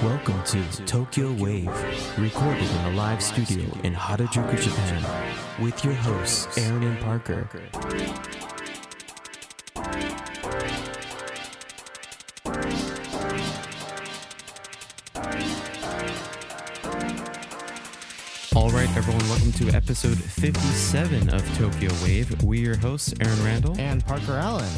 Welcome to Tokyo Wave, recorded in a live studio in Harajuku, Japan, with your hosts Aaron and Parker. All right, everyone, welcome to episode 57 of Tokyo Wave. We're your hosts, Aaron Randall and Parker Allen.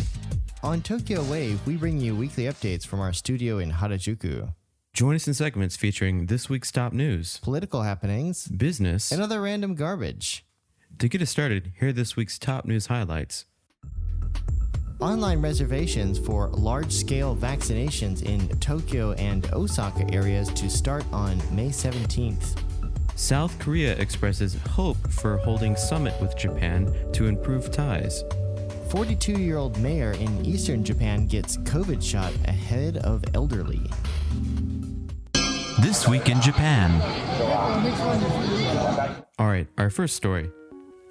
On Tokyo Wave, we bring you weekly updates from our studio in Harajuku. Join us in segments featuring this week's top news, political happenings, business, and other random garbage. To get us started, here are this week's top news highlights. Online reservations for large-scale vaccinations in Tokyo and Osaka areas to start on May 17th. South Korea expresses hope for holding summit with Japan to improve ties. 42-year-old mayor in eastern Japan gets COVID shot ahead of elderly. This week in Japan. All right, our first story.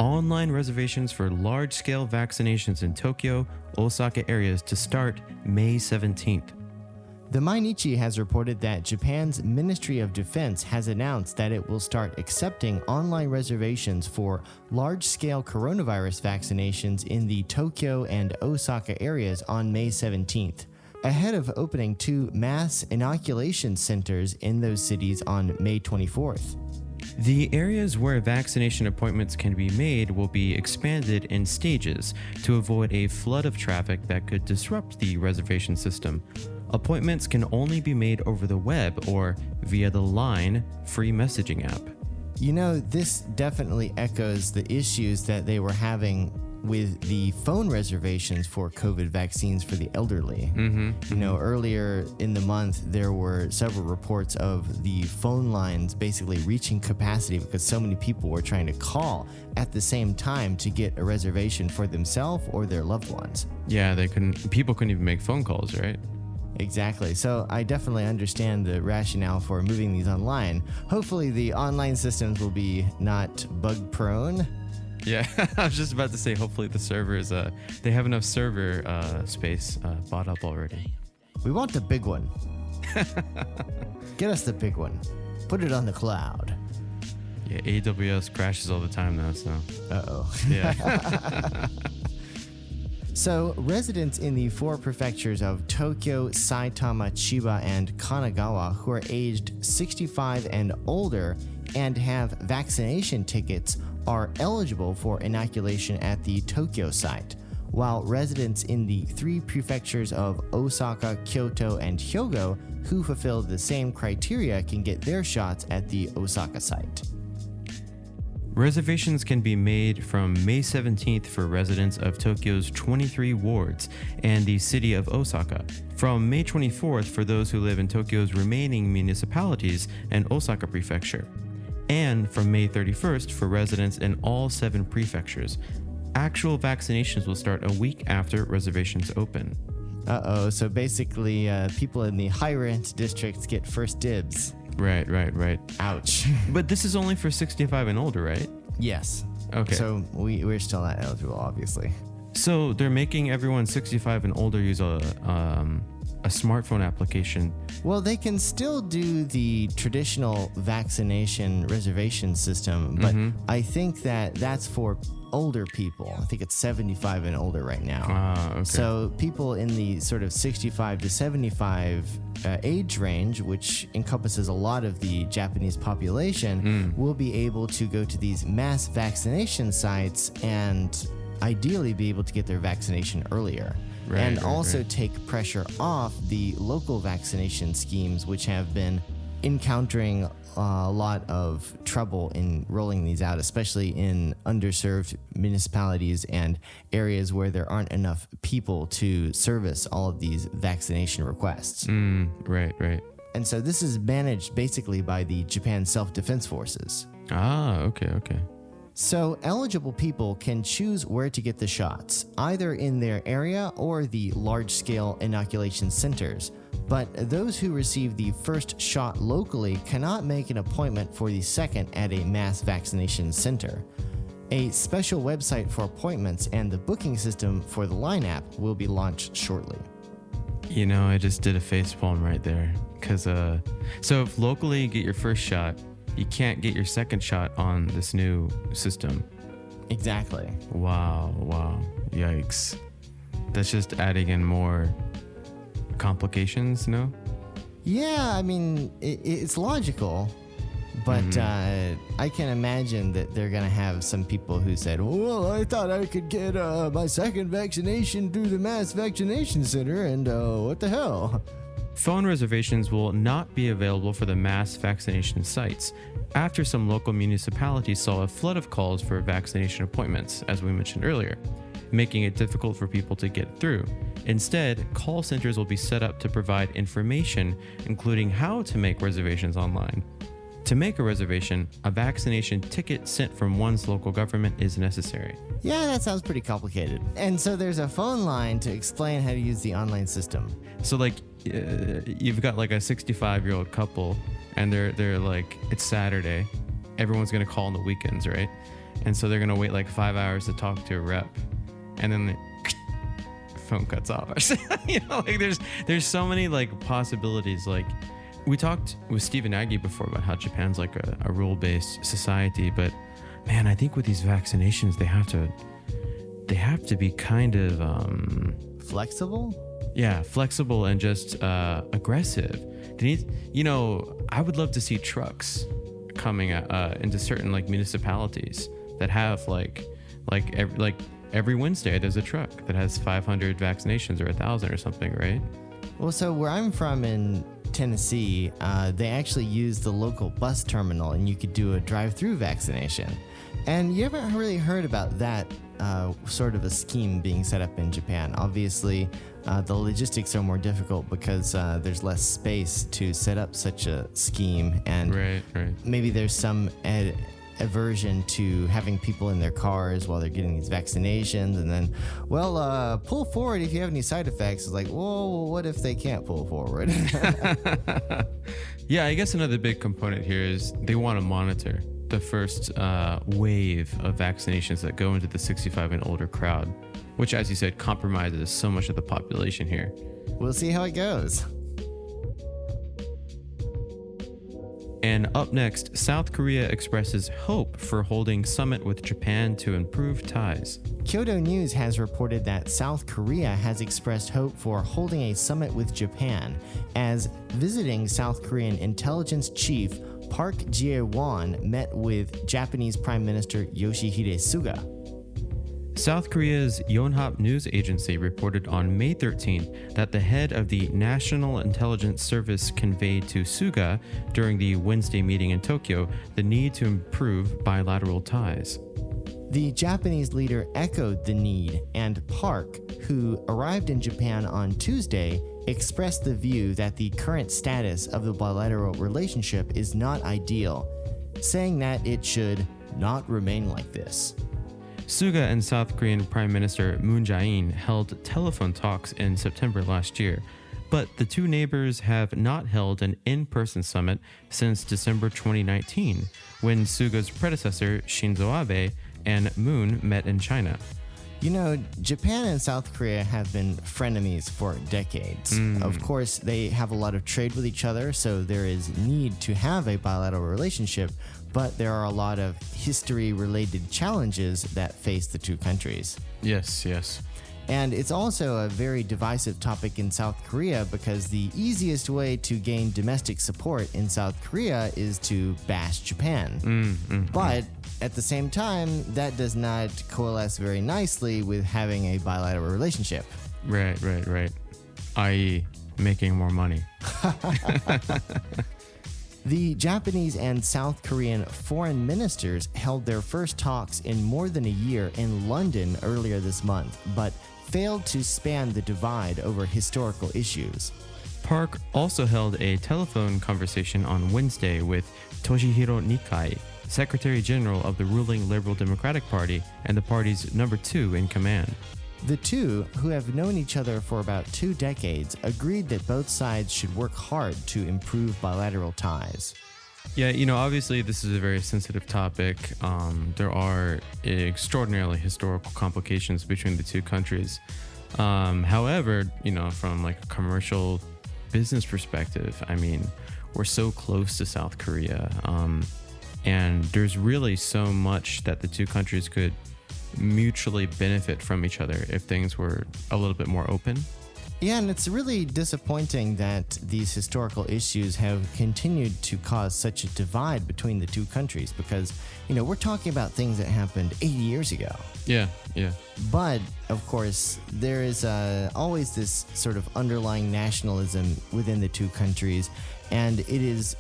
Online reservations for large-scale vaccinations in Tokyo, Osaka areas to start May 17th. The Mainichi has reported that Japan's Ministry of Defense has announced that it will start accepting online reservations for large-scale coronavirus vaccinations in the Tokyo and Osaka areas on May 17th, ahead of opening 2 mass inoculation centers in those cities on May 24th. The areas where vaccination appointments can be made will be expanded in stages to avoid a flood of traffic that could disrupt the reservation system. Appointments can only be made over the web or via the Line free messaging app. You know, this definitely echoes the issues that they were having with the phone reservations for COVID vaccines for the elderly. You know, earlier in the month, there were several reports of the phone lines basically reaching capacity because so many people were trying to call at the same time to get a reservation for themselves or their loved ones. Yeah, people couldn't even make phone calls, right? Exactly. So I definitely understand the rationale for moving these online. Hopefully the online systems will be not bug prone. Yeah, I was just about to say, hopefully the servers, they have enough server space bought up already. We want the big one. Get us the big one. Put it on the cloud. Yeah, AWS crashes all the time now, so. Uh-oh. Yeah. So, residents in the 4 prefectures of Tokyo, Saitama, Chiba, and Kanagawa who are aged 65 and older and have vaccination tickets are eligible for inoculation at the Tokyo site, while residents in the 3 prefectures of Osaka, Kyoto, and Hyogo who fulfill the same criteria can get their shots at the Osaka site. Reservations can be made from May 17th for residents of Tokyo's 23 wards and the city of Osaka, from May 24th for those who live in Tokyo's remaining municipalities and Osaka Prefecture, and from May 31st for residents in all 7 prefectures. Actual vaccinations will start a week after reservations open. Uh-oh, so basically people in the high-rent districts get first dibs. Right. Ouch. But this is only for 65 and older, right? Yes. Okay. So we're still not eligible, obviously. So they're making everyone 65 and older use a smartphone application. Well, they can still do the traditional vaccination reservation system, but I think that that's for older people. I think it's 75 and older right now. Okay. So people in the sort of 65 to 75 age range, which encompasses a lot of the Japanese population, will be able to go to these mass vaccination sites and ideally be able to get their vaccination earlier. And also take pressure off the local vaccination schemes, which have been encountering a lot of trouble in rolling these out, especially in underserved municipalities and areas where there aren't enough people to service all of these vaccination requests. Right. And so this is managed basically by the Japan Self-Defense Forces. Okay. So eligible people can choose where to get the shots, either in their area or the large-scale inoculation centers. But those who receive the first shot locally cannot make an appointment for the second at a mass vaccination center. A special website for appointments and the booking system for the Line app will be launched shortly. I just did a facepalm right there. Because, so if locally you get your first shot, you can't get your second shot on this new system. Exactly. Wow. Yikes. That's just adding in more complications, no? Yeah, I mean, it's logical. But I can imagine that they're going to have some people who said, well, I thought I could get my second vaccination through the mass vaccination center, and what the hell? Phone reservations will not be available for the mass vaccination sites after some local municipalities saw a flood of calls for vaccination appointments, as we mentioned earlier, making it difficult for people to get through. Instead, call centers will be set up to provide information, including how to make reservations online. To make a reservation, a vaccination ticket sent from one's local government is necessary. Yeah, that sounds pretty complicated. And so there's a phone line to explain how to use the online system. So you've got like a 65-year-old couple, and they're like, it's Saturday. Everyone's gonna call on the weekends, right? And so they're gonna wait like 5 hours to talk to a rep, and then the phone cuts off. There's so many like possibilities. Like, we talked with Stephen Aggie before about how Japan's like a rule-based society, but man, I think with these vaccinations, they have to be kind of flexible. Yeah, flexible and just aggressive. They need, I would love to see trucks coming into certain like municipalities that have every Wednesday there's a truck that has 500 vaccinations or 1,000 or something, right? Well, so where I'm from in Tennessee, they actually use the local bus terminal, and you could do a drive-through vaccination. And you haven't really heard about that sort of a scheme being set up in Japan. Obviously, the logistics are more difficult because there's less space to set up such a scheme, and right. maybe there's some aversion to having people in their cars while they're getting these vaccinations, and then, pull forward if you have any side effects. It's like, whoa, what if they can't pull forward? Yeah, I guess another big component here is they want to monitor the first wave of vaccinations that go into the 65 and older crowd, which, as you said, compromises so much of the population here. We'll see how it goes. And up next, South Korea expresses hope for holding summit with Japan to improve ties. Kyodo News has reported that South Korea has expressed hope for holding a summit with Japan, as visiting South Korean intelligence chief Park Jae-won met with Japanese Prime Minister Yoshihide Suga. South Korea's Yonhap news agency reported on May 13th that the head of the National Intelligence Service conveyed to Suga during the Wednesday meeting in Tokyo the need to improve bilateral ties. The Japanese leader echoed the need, and Park, who arrived in Japan on Tuesday, expressed the view that the current status of the bilateral relationship is not ideal, saying that it should not remain like this. Suga and South Korean Prime Minister Moon Jae-in held telephone talks in September last year, but the two neighbors have not held an in-person summit since December 2019, when Suga's predecessor Shinzo Abe and Moon met in China. Japan and South Korea have been frenemies for decades. Of course, they have a lot of trade with each other, so there is need to have a bilateral relationship, but there are a lot of history-related challenges that face the two countries. Yes. And it's also a very divisive topic in South Korea because the easiest way to gain domestic support in South Korea is to bash Japan. But at the same time, that does not coalesce very nicely with having a bilateral relationship. Right. I.e., making more money. The Japanese and South Korean foreign ministers held their first talks in more than a year in London earlier this month, but failed to span the divide over historical issues. Park also held a telephone conversation on Wednesday with Toshihiro Nikai, Secretary General of the ruling Liberal Democratic Party and the party's number 2 in command. The two, who have known each other for about 2 decades, agreed that both sides should work hard to improve bilateral ties. Yeah, obviously this is a very sensitive topic. There are extraordinarily historical complications between the two countries. However, from like a commercial business perspective, I mean, we're so close to South Korea, and there's really so much that the two countries could mutually benefit from each other if things were a little bit more open. Yeah, and it's really disappointing that these historical issues have continued to cause such a divide between the two countries because, we're talking about things that happened 80 years ago. Yeah. But, of course, there is always this sort of underlying nationalism within the two countries, and it is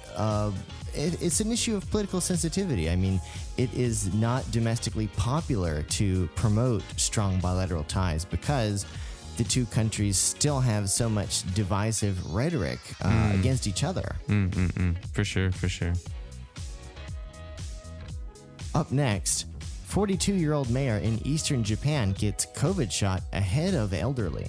it's an issue of political sensitivity. I mean, it is not domestically popular to promote strong bilateral ties because the two countries still have so much divisive rhetoric against each other. For sure. Up next, 42-year-old mayor in eastern Japan gets COVID shot ahead of elderly.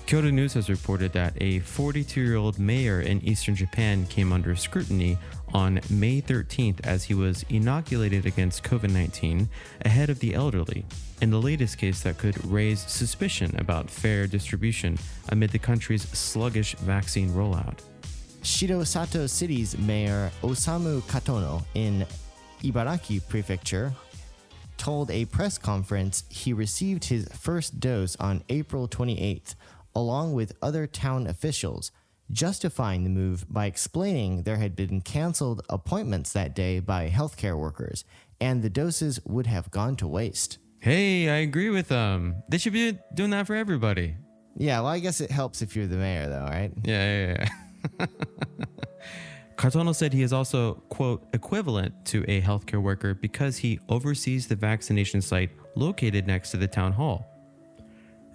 Kyodo News has reported that a 42-year-old mayor in eastern Japan came under scrutiny on May 13th as he was inoculated against COVID-19 ahead of the elderly, in the latest case that could raise suspicion about fair distribution amid the country's sluggish vaccine rollout. Shirosato City's mayor Osamu Katono in Ibaraki Prefecture told a press conference he received his first dose on April 28th, along with other town officials, justifying the move by explaining there had been canceled appointments that day by healthcare workers, and the doses would have gone to waste. Hey, I agree with them. They should be doing that for everybody. Yeah, well, I guess it helps if you're the mayor, though, right? Yeah. Katono said he is also, quote, equivalent to a healthcare worker because he oversees the vaccination site located next to the town hall.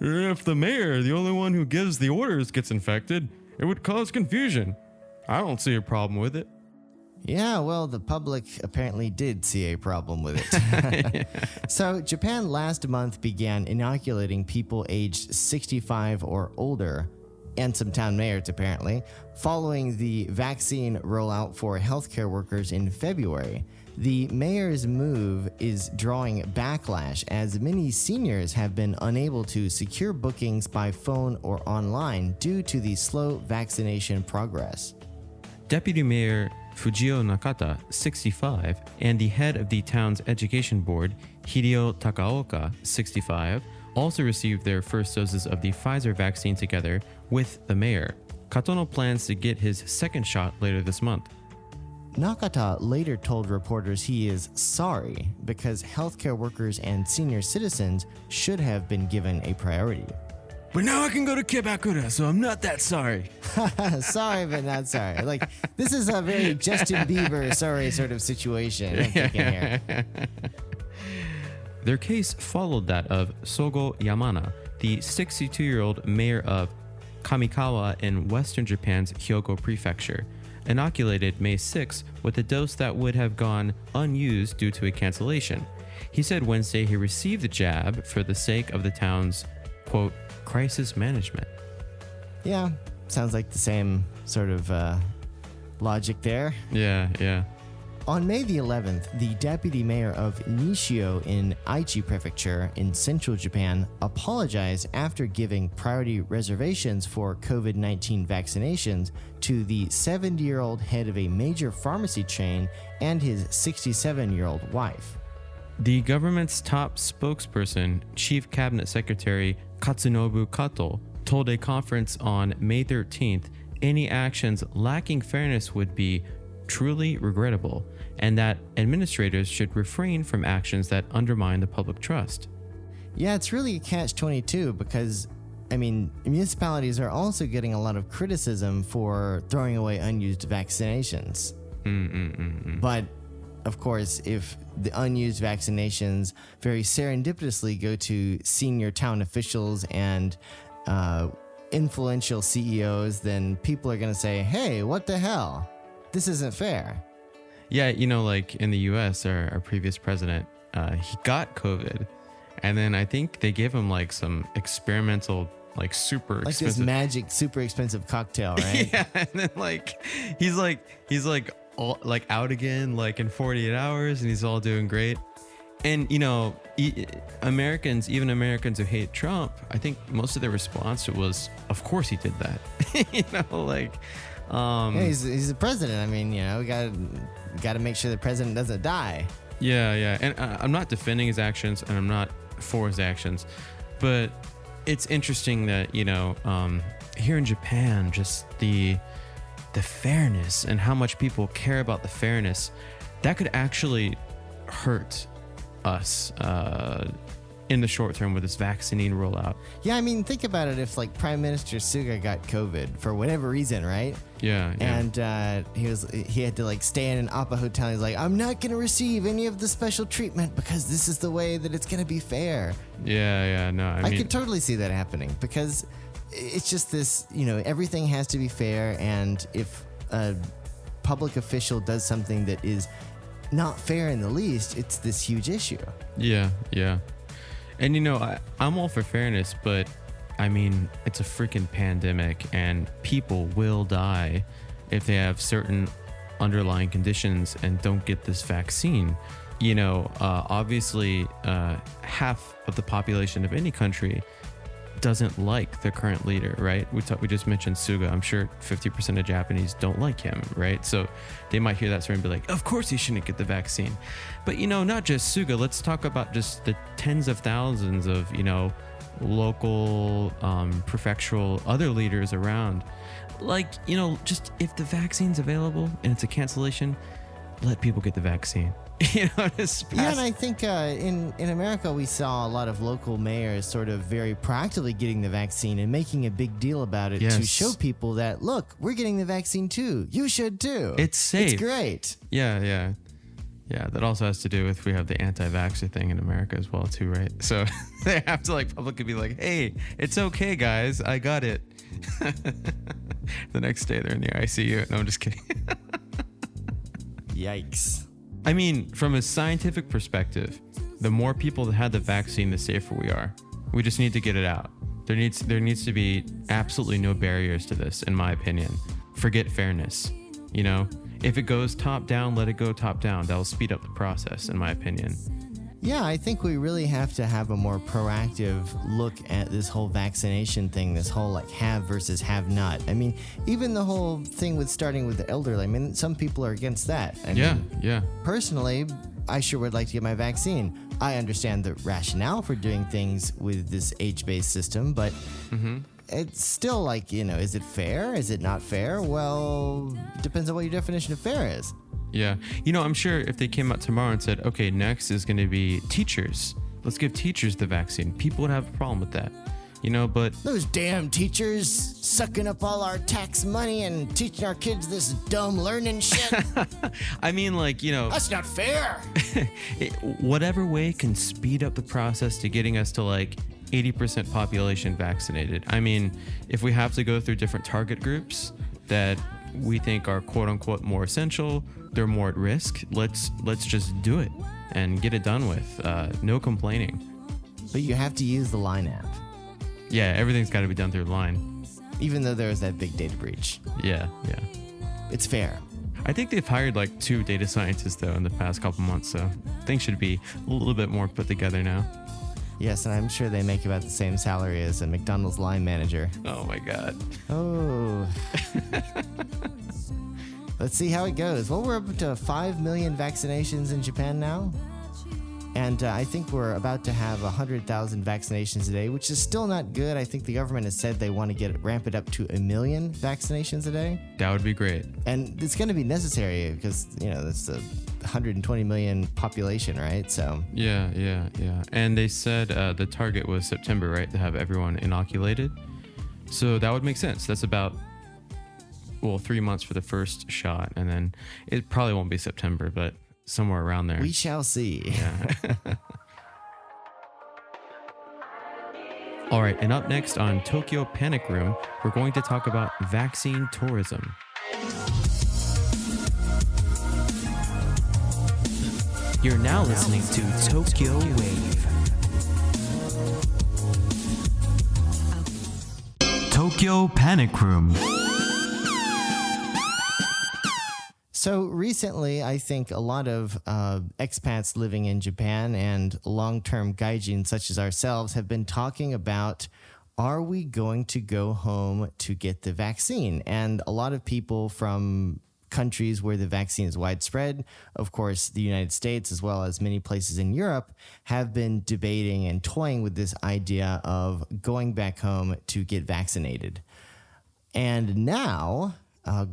If the mayor, the only one who gives the orders, gets infected, it would cause confusion. I don't see a problem with it. Yeah, well, the public apparently did see a problem with it. So, Japan last month began inoculating people aged 65 or older, and some town mayors apparently, following the vaccine rollout for healthcare workers in February. The mayor's move is drawing backlash as many seniors have been unable to secure bookings by phone or online due to the slow vaccination progress. Deputy Mayor Fujio Nakata, 65, and the head of the town's education board, Hideo Takaoka, 65, also received their first doses of the Pfizer vaccine together with the mayor. Katono plans to get his second shot later this month. Nakata later told reporters he is sorry because healthcare workers and senior citizens should have been given a priority. But now I can go to Kebakura, so I'm not that sorry. Sorry, but not sorry. Like, this is a very Justin Bieber sorry sort of situation I'm thinking here. Their case followed that of Sogo Yamana, the 62-year-old mayor of Kamikawa in western Japan's Hyogo Prefecture, inoculated May 6 with a dose that would have gone unused due to a cancellation. He said Wednesday he received the jab for the sake of the town's, quote, crisis management. Yeah, sounds like the same sort of logic there. Yeah. On May the 11th, the deputy mayor of Nishio in Aichi Prefecture in central Japan apologized after giving priority reservations for COVID-19 vaccinations to the 70-year-old head of a major pharmacy chain and his 67-year-old wife. The government's top spokesperson, Chief Cabinet Secretary Katsunobu Kato, told a conference on May 13th any actions lacking fairness would be truly regrettable, and that administrators should refrain from actions that undermine the public trust. Yeah, it's really a catch-22 because, I mean, municipalities are also getting a lot of criticism for throwing away unused vaccinations. But, of course, if the unused vaccinations very serendipitously go to senior town officials and influential CEOs, then people are going to say, hey, what the hell? This isn't fair. Yeah, like in the US, our previous president, he got COVID, and then I think they gave him like some experimental, like super like expensive, this magic, super expensive cocktail, right? Yeah, and then he's like all, like out again, like in 48 hours, and he's all doing great. And, Americans, even Americans who hate Trump, I think most of their response was, of course he did that. Yeah, he's the president. I mean, we got to make sure the president doesn't die. Yeah. And I'm not defending his actions, and I'm not for his actions. But it's interesting that, here in Japan, just the fairness and how much people care about the fairness, that could actually hurt us in the short term with this vaccine rollout. Yeah, I mean, think about it. If Prime Minister Suga got COVID for whatever reason, right? Yeah. And he had to stay in an Appa hotel. He's like, I'm not going to receive any of the special treatment because this is the way that it's going to be fair. Yeah. No, I could totally see that happening because it's just this, everything has to be fair. And if a public official does something that is not fair in the least, it's this huge issue. Yeah. And I'm all for fairness, but I mean, it's a freaking pandemic and people will die if they have certain underlying conditions and don't get this vaccine. Obviously, half of the population of any country doesn't like the current leader, right? We just mentioned Suga. I'm sure 50% of Japanese don't like him, right? So they might hear that story and be like, of course he shouldn't get the vaccine. But, not just Suga. Let's talk about just the tens of thousands of, local, prefectural, other leaders around. Just if the vaccine's available and it's a cancellation, let people get the vaccine. Yeah, and I think in America we saw a lot of local mayors sort of very proactively getting the vaccine and making a big deal about it to show people that, look, we're getting the vaccine too. You should too. It's safe. It's great. Yeah. That also has to do with we have the anti-vaxxer thing in America as well too, right? So they have to publicly be like, hey, it's okay, guys, I got it. The next day they're in the ICU. No, I'm just kidding. Yikes. I mean, from a scientific perspective, the more people that had the vaccine, the safer we are. We just need to get it out. There needs to be absolutely no barriers to this, in my opinion. Forget fairness. If it goes top down, let it go top down. That'll speed up the process, in my opinion. Yeah, I think we really have to have a more proactive look at this whole vaccination thing, this whole have versus have not. I mean, even the whole thing with starting with the elderly, I mean, some people are against that. I mean, personally, I sure would like to get my vaccine. I understand the rationale for doing things with this age-based system, but it's still is it fair? Is it not fair? Well, depends on what your definition of fair is. Yeah. I'm sure if they came out tomorrow and said, okay, next is going to be teachers. Let's give teachers the vaccine. People would have a problem with that, but... Those damn teachers sucking up all our tax money and teaching our kids this dumb learning shit. I mean, That's not fair. Whatever way can speed up the process to getting us to 80% population vaccinated. I mean, if we have to go through different target groups that we think are quote unquote more essential, they're more at risk, let's just do it and get it done with. No complaining. But you have to use the Line app. Yeah, everything's got to be done through Line. Even though there was that big data breach. Yeah. It's fair. I think they've hired 2 data scientists though in the past couple months, so things should be a little bit more put together now. Yes, and I'm sure they make about the same salary as a McDonald's line manager. Oh my God. Oh. Let's see how it goes. Well, we're up to 5 million vaccinations in Japan now. And I think we're about to have 100,000 vaccinations a day, which is still not good. I think the government has said they want to ramp it up to 1 million vaccinations a day. That would be great. And it's going to be necessary because, that's the 120 million population, right? So yeah. And they said the target was September, right, to have everyone inoculated. So that would make sense. That's about 3 months for the first shot, and then it probably won't be September, but somewhere around there. We shall see. Yeah. All right, and up next on Tokyo Panic Room, we're going to talk about vaccine tourism. You're now listening to Tokyo Wave. Tokyo Panic Room. So recently, I think a lot of expats living in Japan and long-term gaijin such as ourselves have been talking about, are we going to go home to get the vaccine? And a lot of people from countries where the vaccine is widespread, of course, the United States, as well as many places in Europe, have been debating and toying with this idea of going back home to get vaccinated. And now,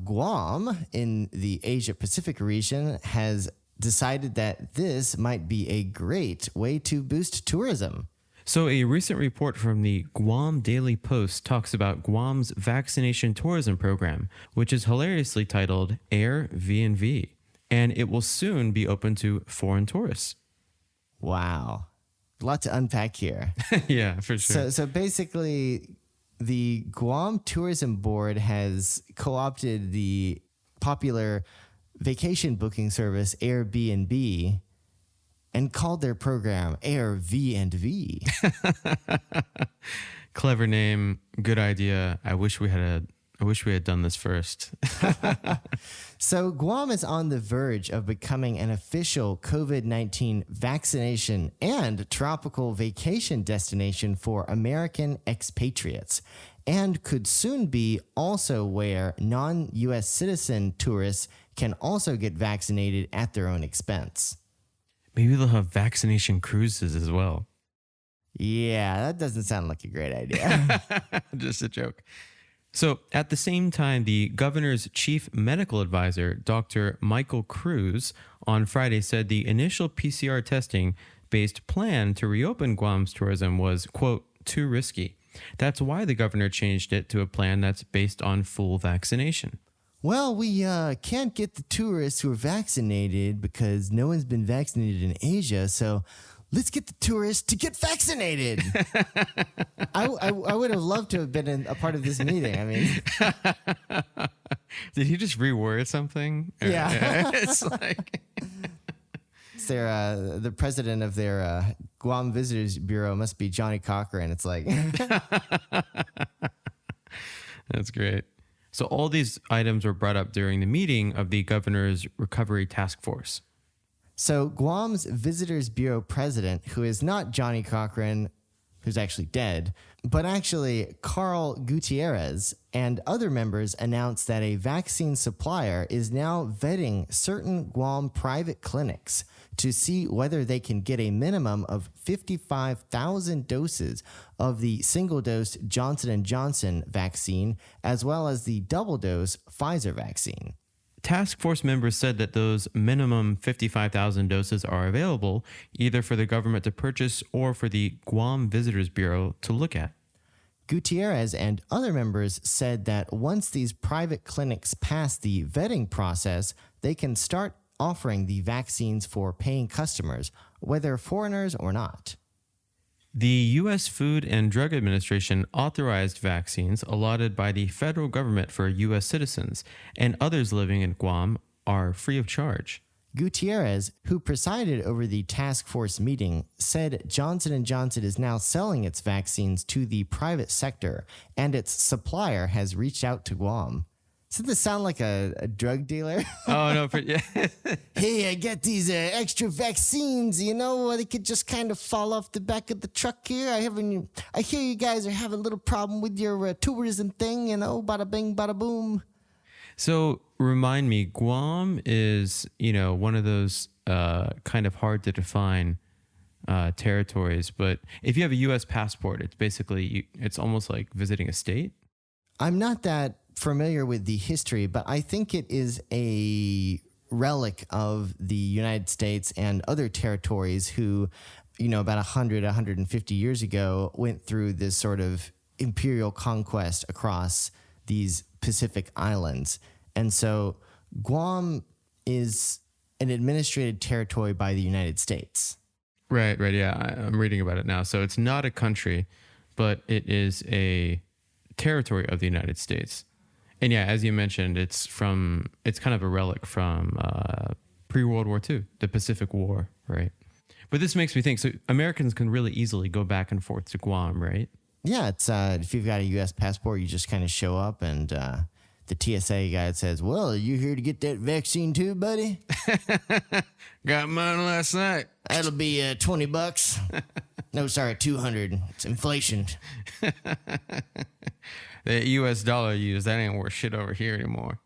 Guam in the Asia Pacific region has decided that this might be a great way to boost tourism. So, a recent report from the Guam Daily Post talks about Guam's vaccination tourism program, which is hilariously titled Air V&V, and it will soon be open to foreign tourists. Wow. A lot to unpack here. Yeah, for sure. So basically, the Guam Tourism Board has co-opted the popular vacation booking service Airbnb and called their program Air V&V. Clever name, good idea. I wish we had done this first. So Guam is on the verge of becoming an official COVID-19 vaccination and tropical vacation destination for American expatriates, and could soon be also where non-U.S. citizen tourists can also get vaccinated at their own expense. Maybe they'll have vaccination cruises as well. Yeah, that doesn't sound like a great idea. Just a joke. So at the same time, the governor's chief medical advisor, Dr. Michael Cruz, on Friday said the initial PCR testing-based plan to reopen Guam's tourism was, quote, too risky. That's why the governor changed it to a plan that's based on full vaccination. Well, we can't get the tourists who are vaccinated because no one's been vaccinated in Asia, so let's get the tourists to get vaccinated. I would have loved to have been a part of this meeting. I mean, did he just reword something? Yeah. It's like... It's the president of their Guam Visitors Bureau must be Johnny Cochran. It's like... That's great. So all these items were brought up during the meeting of the governor's recovery task force. So Guam's Visitors Bureau president, who is not Johnny Cochran, who's actually dead, but actually Carl Gutierrez and other members announced that a vaccine supplier is now vetting certain Guam private clinics to see whether they can get a minimum of 55,000 doses of the single-dose Johnson & Johnson vaccine, as well as the double-dose Pfizer vaccine. Task force members said that those minimum 55,000 doses are available either for the government to purchase or for the Guam Visitors Bureau to look at. Gutierrez and other members said that once these private clinics pass the vetting process, they can start offering the vaccines for paying customers, whether foreigners or not. The U.S. Food and Drug Administration authorized vaccines allotted by the federal government for U.S. citizens, and others living in Guam are free of charge. Gutierrez, who presided over the task force meeting, said Johnson & Johnson is now selling its vaccines to the private sector, and its supplier has reached out to Guam. Doesn't this sound like a drug dealer? Oh, no. Yeah. Hey, I got these extra vaccines, you know, they could just kind of fall off the back of the truck here. I hear you guys are having a little problem with your tourism thing, you know, bada bing, bada boom. So remind me, Guam is, one of those kind of hard to define territories. But if you have a U.S. passport, it's basically, it's almost like visiting a state. I'm not that familiar with the history, but I think it is a relic of the United States and other territories who, about 100, 150 years ago went through this sort of imperial conquest across these Pacific islands. And so Guam is an administrated territory by the United States. Right. Yeah, I'm reading about it now. So it's not a country, but it is a territory of the United States. And yeah, as you mentioned, it's kind of a relic from pre-World War II, the Pacific War, right? But this makes me think, so Americans can really easily go back and forth to Guam, right? Yeah, it's if you've got a U.S. passport, you just kind of show up and the TSA guy says, well, are you here to get that vaccine too, buddy? Got mine last night. That'll be $20. No, sorry, 200. It's inflation. The US dollar used, that ain't worth shit over here anymore.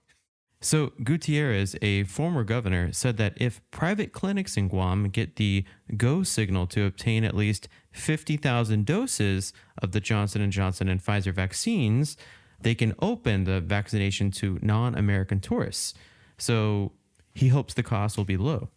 So Gutierrez, a former governor, said that if private clinics in Guam get the go signal to obtain at least 50,000 doses of the Johnson & Johnson and Pfizer vaccines, they can open the vaccination to non-American tourists. So he hopes the cost will be low.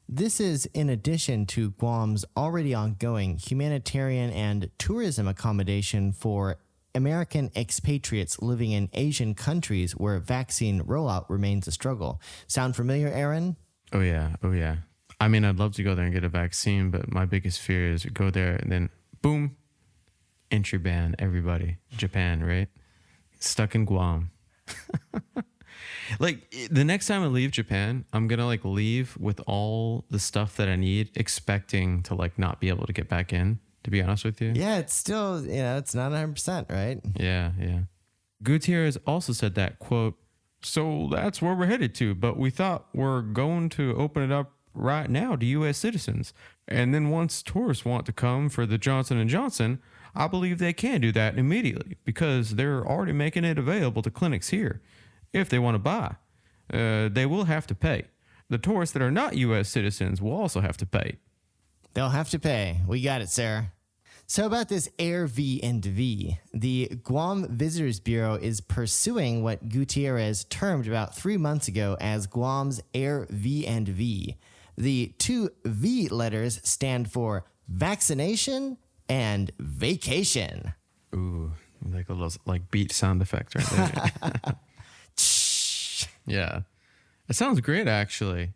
This is in addition to Guam's already ongoing humanitarian and tourism accommodation for American expatriates living in Asian countries where vaccine rollout remains a struggle. Sound familiar, Aaron? Oh, yeah. Oh, yeah. I mean, I'd love to go there and get a vaccine, but my biggest fear is go there and then, boom, entry ban, everybody. Japan, right? Stuck in Guam. Like, the next time I leave Japan, I'm going to, like, leave with all the stuff that I need, expecting to, like, not be able to get back in. To be honest with you. Yeah, it's still, it's not 100%, right? Yeah. Gutierrez also said that, quote, so that's where we're headed to, but we thought we're going to open it up right now to U.S. citizens. And then once tourists want to come for the Johnson & Johnson, I believe they can do that immediately because they're already making it available to clinics here. If they want to buy, they will have to pay. The tourists that are not U.S. citizens will also have to pay. They'll have to pay. We got it, Sarah. So about this Airbnb, the Guam Visitors Bureau is pursuing what Gutierrez termed about 3 months ago as Guam's Airbnb. The two V letters stand for vaccination and vacation. Ooh, like a little beat sound effect right there. Yeah. It sounds great, actually.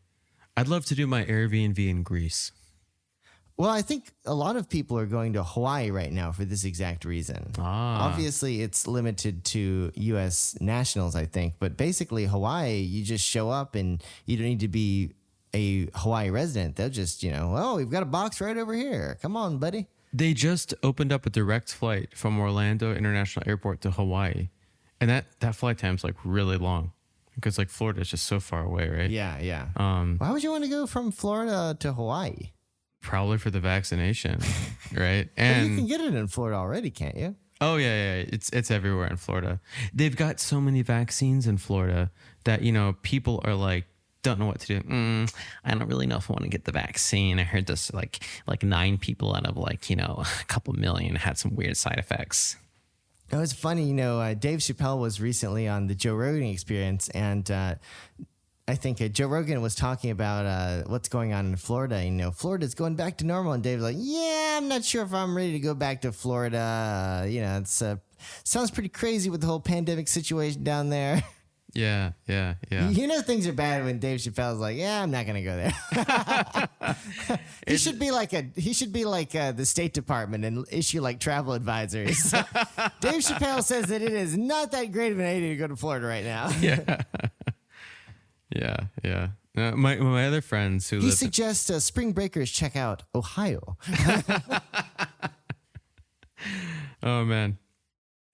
I'd love to do my Airbnb in Greece. Well, I think a lot of people are going to Hawaii right now for this exact reason. Obviously, it's limited to U.S. nationals, I think. But basically, Hawaii, you just show up and you don't need to be a Hawaii resident. They'll just, we've got a box right over here. Come on, buddy. They just opened up a direct flight from Orlando International Airport to Hawaii. And that flight time's like really long because like Florida is just so far away, right? Yeah. Why would you want to go from Florida to Hawaii? Probably for the vaccination, right? And but you can get it in Florida already, can't you? Oh yeah. It's everywhere in Florida. They've got so many vaccines in Florida that people are like don't know what to do. I don't really know if I want to get the vaccine. I heard this like 9 people out of a couple million had some weird side effects. It was funny, Dave Chappelle was recently on the Joe Rogan Experience, and I think Joe Rogan was talking about what's going on in Florida. Florida's going back to normal, and Dave's like, yeah, I'm not sure if I'm ready to go back to Florida. It's sounds pretty crazy with the whole pandemic situation down there. Yeah. Things are bad when Dave Chappelle's like, yeah, I'm not gonna go there. He should be like the State Department and issue like travel advisories. Dave Chappelle says that it is not that great of an idea to go to Florida right now. Yeah. My other friends who he suggests spring breakers check out Ohio. Oh man.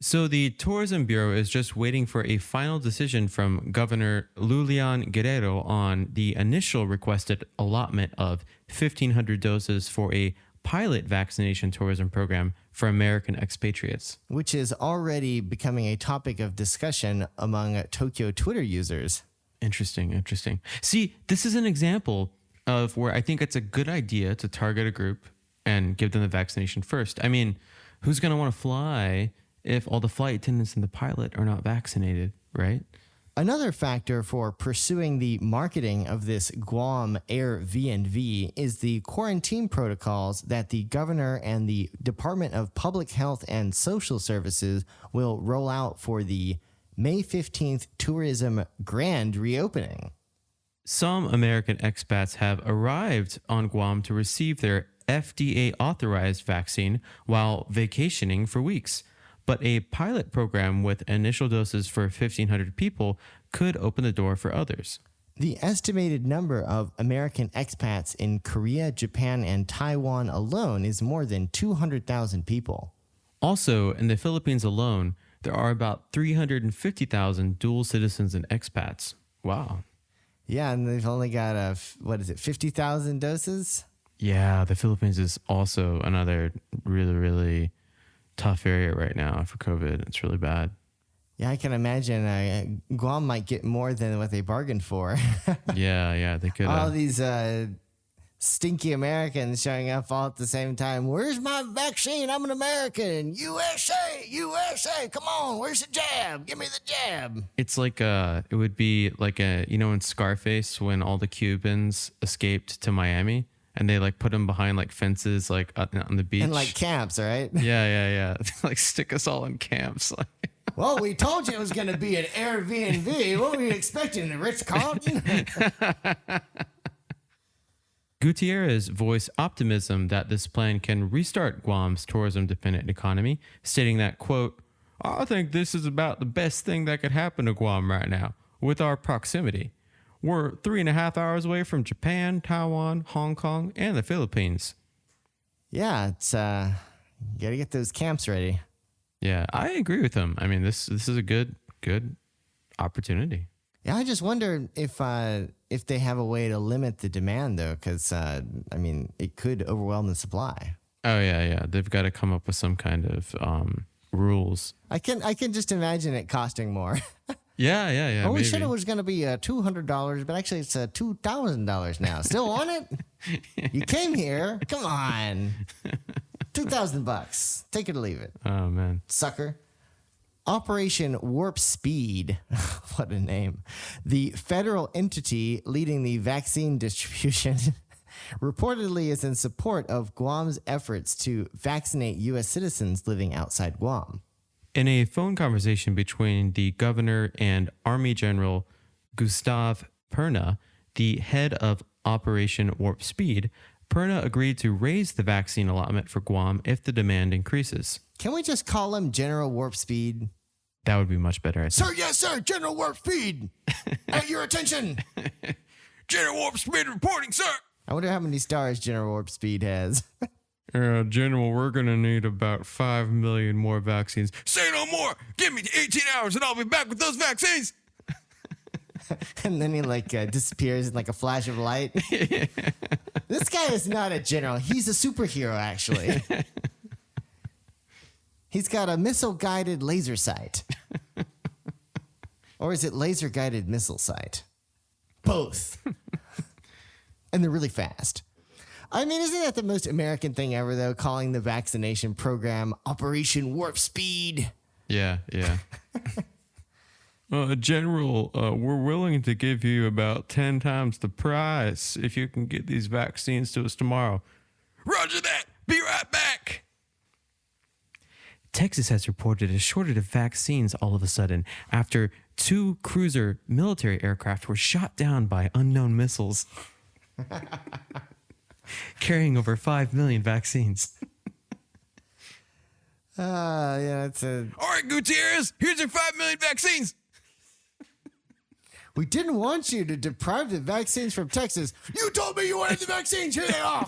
So the Tourism Bureau is just waiting for a final decision from Governor Lulian Guerrero on the initial requested allotment of 1,500 doses for a pilot vaccination tourism program for American expatriates. Which is already becoming a topic of discussion among Tokyo Twitter users. Interesting. See, this is an example of where I think it's a good idea to target a group and give them the vaccination first. I mean, who's going to want to fly if all the flight attendants and the pilot are not vaccinated, right? Another factor for pursuing the marketing of this Guam Airbnb is the quarantine protocols that the governor and the Department of Public Health and Social Services will roll out for the May 15th tourism grand reopening. Some American expats have arrived on Guam to receive their FDA-authorized vaccine while vacationing for weeks. But a pilot program with initial doses for 1,500 people could open the door for others. The estimated number of American expats in Korea, Japan, and Taiwan alone is more than 200,000 people. Also, in the Philippines alone, There are about 350,000 dual citizens and expats. Wow. Yeah, and they've only got 50,000 doses? Yeah, the Philippines is also another really, really tough area right now for COVID. It's really bad. Yeah, I can imagine Guam might get more than what they bargained for. Yeah, they could. All these stinky Americans showing up all at the same time. Where's my vaccine? I'm an American. USA, come on. Where's the jab? Give me the jab. It's like it would be like in Scarface when all the Cubans escaped to Miami and they like put them behind like fences like on the beach And like camps, right? Yeah. Like stick us all in camps. Well, we told you it was going to be an Airbnb. What were you expecting, the Ritz-Carlton? Gutierrez voiced optimism that this plan can restart Guam's tourism-dependent economy, stating that, quote, I think this is about the best thing that could happen to Guam right now, with our proximity. We're 3.5 hours away from Japan, Taiwan, Hong Kong, and the Philippines. Yeah, it's you got to get those camps ready. Yeah, I agree with him. I mean, this is a good opportunity. Yeah, I just wonder if they have a way to limit the demand, though, because, it could overwhelm the supply. Oh, yeah. They've got to come up with some kind of rules. I can just imagine it costing more. Yeah. Oh, we said it was going to be $200, but actually it's $2,000 now. Still want it? You came here. Come on. $2,000. Take it or leave it. Oh, man. Sucker. Operation Warp Speed, what a name, the federal entity leading the vaccine distribution, reportedly is in support of Guam's efforts to vaccinate U.S. citizens living outside Guam. In a phone conversation between the governor and Army General Gustav Perna, the head of Operation Warp Speed, Perna agreed to raise the vaccine allotment for Guam if the demand increases. Can we just call him General Warp Speed? That would be much better, I think. Sir, yes, sir. General Warp Speed. At your attention. General Warp Speed reporting, sir. I wonder how many stars General Warp Speed has. General, we're going to need about 5 million more vaccines. Say no more. Give me 18 hours and I'll be back with those vaccines. And then he disappears in like a flash of light. This guy is not a general. He's a superhero, actually. He's got a missile-guided laser sight. Or is it laser-guided missile sight? Both. And they're really fast. I mean, isn't that the most American thing ever, though, calling the vaccination program Operation Warp Speed? Yeah. General, we're willing to give you about 10 times the price if you can get these vaccines to us tomorrow. Roger that. Be right back. Texas has reported a shortage of vaccines all of a sudden after 2 cruiser military aircraft were shot down by unknown missiles, carrying over 5 million vaccines. It's a... All right, Gutierrez, here's your 5 million vaccines. We didn't want you to deprive the vaccines from Texas. You told me you wanted the vaccines. Here they are.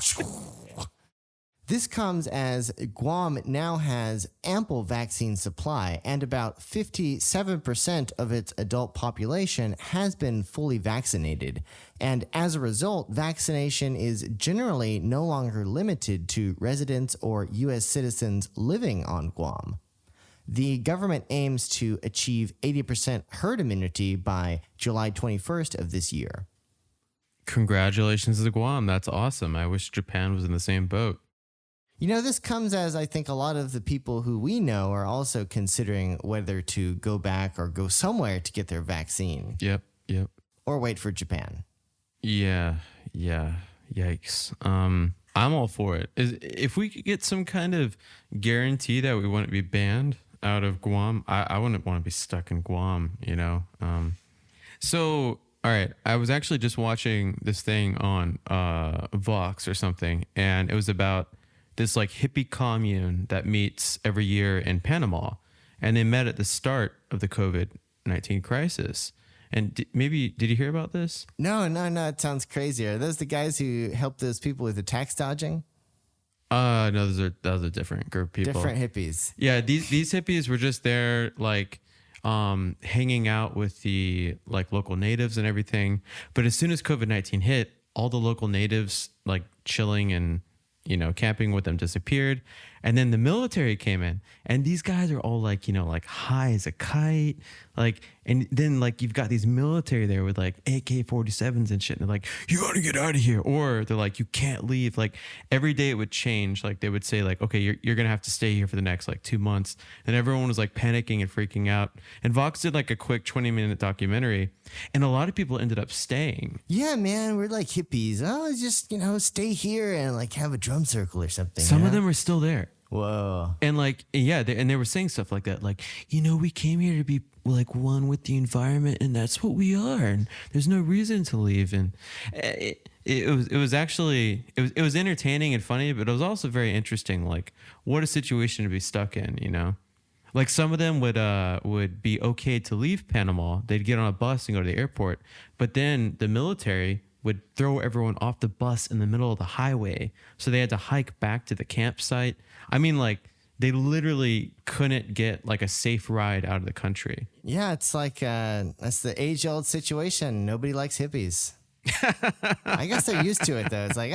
This comes as Guam now has ample vaccine supply, and about 57% of its adult population has been fully vaccinated. And as a result, vaccination is generally no longer limited to residents or U.S. citizens living on Guam. The government aims to achieve 80% herd immunity by July 21st of this year. Congratulations to Guam. That's awesome. I wish Japan was in the same boat. You know, this comes as I think a lot of the people who we know are also considering whether to go back or go somewhere to get their vaccine. Yep. Or wait for Japan. Yeah. Yikes. I'm all for it. If we could get some kind of guarantee that we wouldn't be banned out of Guam, I wouldn't want to be stuck in Guam, you know? So, all right, I was actually just watching this thing on Vox or something, and it was about this like hippie commune that meets every year in Panama, and they met at the start of the COVID-19 crisis. And did you hear about this? No, it sounds crazy. Are those the guys who help those people with the tax dodging? No, those are different group of people. Different hippies. Yeah, these hippies were just there, like, hanging out with the like local natives and everything. But as soon as COVID-19 hit, all the local natives like chilling and camping with them disappeared, and then the military came in, and these guys are all like like high as a kite, like, and then like you've got these military there with like AK-47s and shit, and they're like, you gotta get out of here, or they're like, you can't leave. Like every day it would change. Like they would say like, okay, you're gonna have to stay here for the next like 2 months, and everyone was like panicking and freaking out. And Vox did like a quick 20-minute documentary, and a lot of people ended up staying. Yeah, man, we're like hippies. Oh, just stay here and like have a drum circle or something. Some of them are still there. Whoa. And like, yeah, they were saying stuff like that. Like, we came here to be like one with the environment, and that's what we are. And there's no reason to leave. And it was actually, it was entertaining and funny, but it was also very interesting. Like, what a situation to be stuck in. Like some of them would be okay to leave Panama. They'd get on a bus and go to the airport. But then the military would throw everyone off the bus in the middle of the highway. So they had to hike back to the campsite. I mean, like, they literally couldn't get like a safe ride out of the country. Yeah, it's like that's the age-old situation. Nobody likes hippies. I guess they're used to it though. It's like,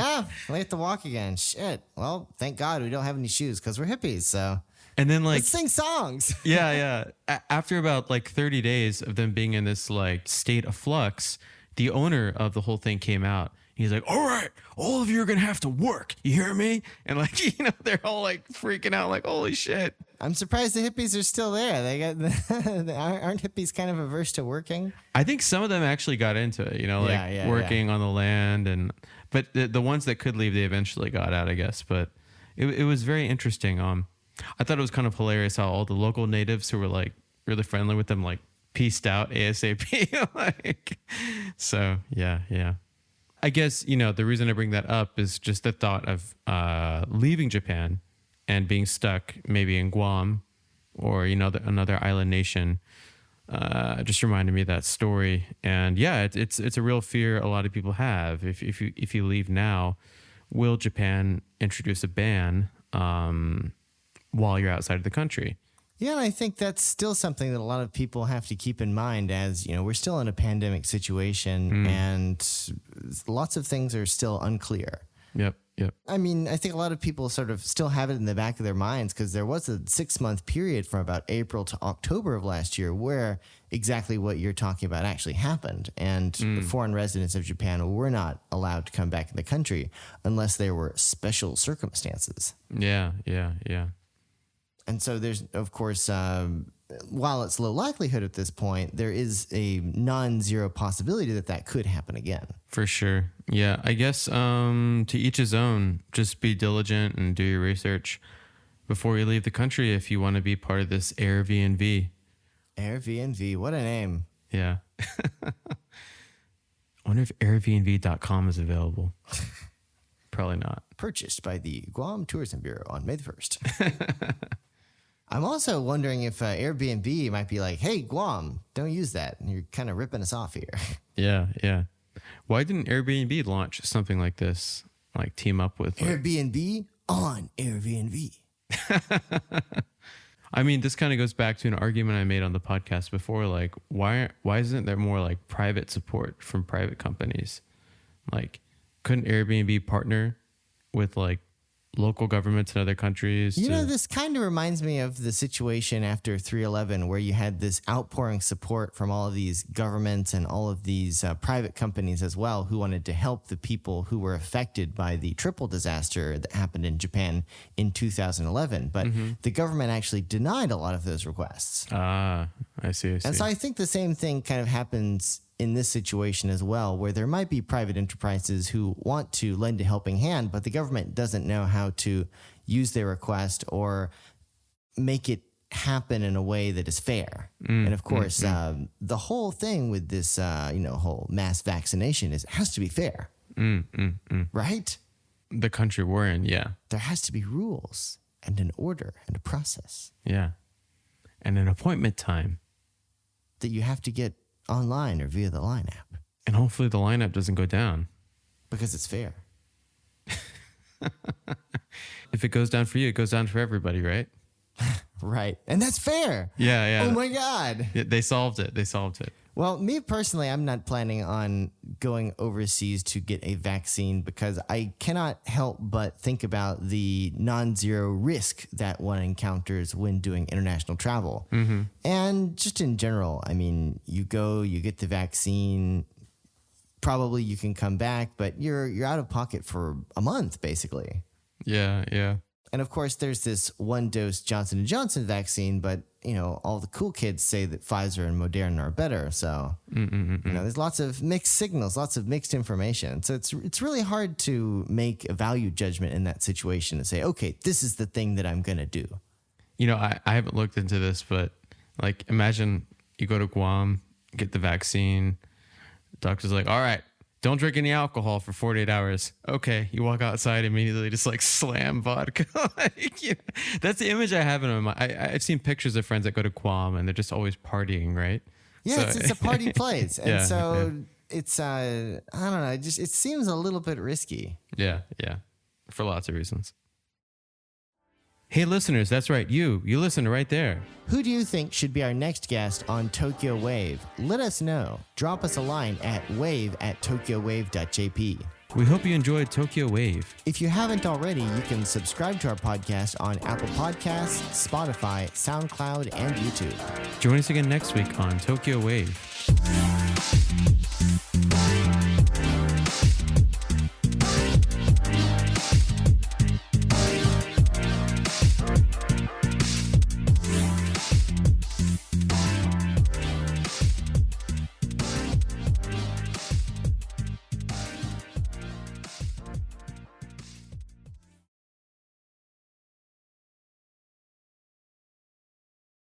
we have to walk again. Shit. Well, thank God we don't have any shoes because we're hippies. So. And then like, let's sing songs. yeah. After about like 30 days of them being in this like state of flux, the owner of the whole thing came out. He's like, all right, all of you are going to have to work. You hear me? And like, they're all like freaking out like, holy shit. I'm surprised the hippies are still there. Aren't hippies kind of averse to working? I think some of them actually got into it, working on the land. But the ones that could leave, they eventually got out, I guess. But it was very interesting. I thought it was kind of hilarious how all the local natives who were like really friendly with them, like peaced out ASAP. Like, so yeah. I guess, the reason I bring that up is just the thought of leaving Japan and being stuck maybe in Guam or, another island nation. Just reminded me of that story. And yeah, it's a real fear a lot of people have. If you leave now, will Japan introduce a ban while you're outside of the country? Yeah, and I think that's still something that a lot of people have to keep in mind as, we're still in a pandemic situation and lots of things are still unclear. Yep. I mean, I think a lot of people sort of still have it in the back of their minds because there was a 6-month period from about April to October of last year where exactly what you're talking about actually happened. And foreign residents of Japan were not allowed to come back in the country unless there were special circumstances. Yeah. And so there's, of course, while it's low likelihood at this point, there is a non-zero possibility that could happen again. For sure. Yeah, I guess to each his own. Just be diligent and do your research before you leave the country if you want to be part of this Airbnb. Airbnb, what a name. Yeah. I wonder if Airbnb.com is available. Probably not. Purchased by the Guam Tourism Bureau on May the 1st. I'm also wondering if Airbnb might be like, hey, Guam, don't use that. You're kind of ripping us off here. Yeah. Why didn't Airbnb launch something like this? Like team up with Airbnb on Airbnb. I mean, this kind of goes back to an argument I made on the podcast before. Like, why isn't there more like private support from private companies? Like, couldn't Airbnb partner with like local governments in other countries? This kind of reminds me of the situation after 3/11 where you had this outpouring support from all of these governments and all of these private companies as well who wanted to help the people who were affected by the triple disaster that happened in Japan in 2011. But the government actually denied a lot of those requests. I see. And so I think the same thing kind of happens in this situation as well, where there might be private enterprises who want to lend a helping hand, but the government doesn't know how to use their request or make it happen in a way that is fair. And of course, the whole thing with this, whole mass vaccination is it has to be fair, right? The country we're in, yeah. There has to be rules and an order and a process. Yeah. And an appointment time. That you have to get online or via the Line app. And hopefully the Line app doesn't go down. Because it's fair. if it goes down for you, it goes down for everybody, right? Right. And that's fair. Yeah. Oh my God. Yeah, they solved it. Well, me personally, I'm not planning on going overseas to get a vaccine because I cannot help but think about the non-zero risk that one encounters when doing international travel. Mm-hmm. And just in general, I mean, you go, you get the vaccine, probably you can come back, but you're out of pocket for a month, basically. Yeah. And of course, there's this one-dose Johnson & Johnson vaccine, but, you know, all the cool kids say that Pfizer and Moderna are better. So, you know, there's lots of mixed signals, lots of mixed information. So it's really hard to make a value judgment in that situation and say, okay, this is the thing that I'm going to do. You know, I haven't looked into this, but like imagine you go to Guam, get the vaccine. Doctor's like, all right, don't drink any alcohol for 48 hours. Okay, you walk outside immediately, just like slam vodka. Like, you know, that's the image I have in my mind. I've seen pictures of friends that go to Guam and they're just always partying, right? Yeah, so, it's a party place. And it's, I don't know, it seems a little bit risky. Yeah, for lots of reasons. Hey listeners, that's right, you listen right there. Who do you think should be our next guest on Tokyo Wave? Let us know. Drop us a line at wave@tokyowave.jp. We hope you enjoyed Tokyo Wave. If you haven't already, you can subscribe to our podcast on Apple Podcasts, Spotify, SoundCloud, and YouTube. Join us again next week on Tokyo Wave.